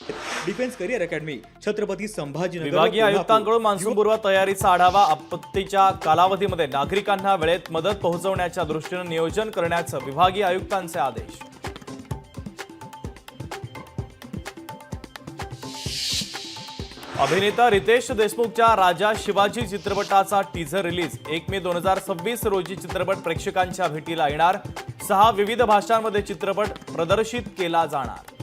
Defence career academy, Chhatrapati Sambhajinagar. विभागीय आयुक्तांकडून मान्सूनपूर्व तयारीचा आढावा. आपत्तीच्या कालावधीमध्ये नागरिकांना वेळेत मदत पोहोचवण्याच्या दृष्टीने नियोजन करण्याचे विभागीय आयुक्तांचे आदेश. अभिनेता रितेश देशमुखच्या राजा शिवाजी चित्रपटाचा टीझर रिलीज. 1 मे 2026 रोजी चित्रपट प्रेक्षकांच्या भेटीला येणार. 6 विविध भाषांमध्ये चित्रपट प्रदर्शित केला जाणार.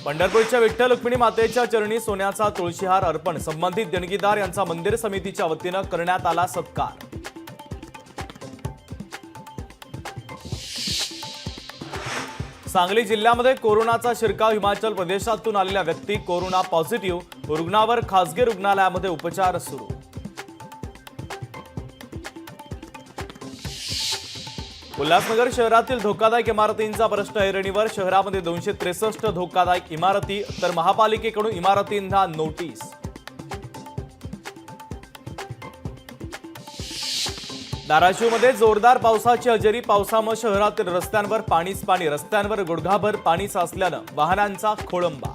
पंढरपूरच्या विठ्ठल रुक्मिणी मातेच्या चरणी सोन्याचा तुळशीहार अर्पण. संबंधित देणगीदार यांचा मंदिर समितीच्या वतीनं करण्यात आला सत्कार. सांगली जिल्ह्यामध्ये कोरोनाचा शिरकाव. हिमाचल प्रदेशातून आलेल्या व्यक्ती कोरोना पॉझिटिव्ह. रुग्णावर खासगी रुग्णालयामध्ये उपचार सुरू. उल्हासनगर शहरातील धोकादायक इमारतींचा प्रश्न ऐरणीवर. शहरामध्ये 263 धोकादायक इमारती, तर महापालिकेकडून इमारतींना नोटीस. धाराशिवमध्ये जोरदार पावसाची हजेरी. पावसामुळे शहरातील रस्त्यांवर पाणीच पाणी. रस्त्यांवर गुडघाभर पाणी साचल्यानं वाहनांचा खोळंबा.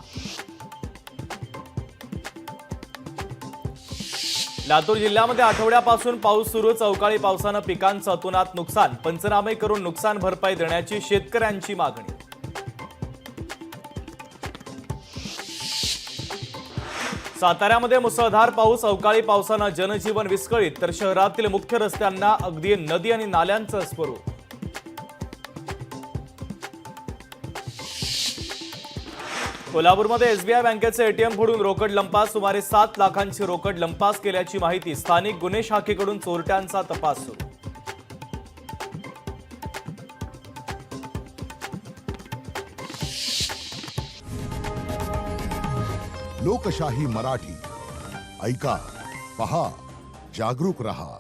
लातूर जिल्ह्यामध्ये आठवड्यापासून पाऊस सुरूच. अवकाळी पावसानं पिकांचं अतोनात नुकसान. पंचनामे करून नुकसान भरपाई देण्याची शेतकऱ्यांची मागणी. साताऱ्यामध्ये मुसळधार पाऊस. अवकाळी पावसानं जनजीवन विस्कळीत, तर शहरातील मुख्य रस्त्यांना अगदी नदी आणि नाल्यांचं स्वरूप. कोल्हापूरमध्ये एसबीआय बँकेचे एटीएम फोडून रोकड लंपास. सुमारे 7 लाखांची रोकड लंपास केल्याची माहिती. स्थानिक गुन्हे शाखेकडून चोरट्यांचा तपास सुरू. लोकशाही मराठी ऐका, पहा, जागरूक रहा.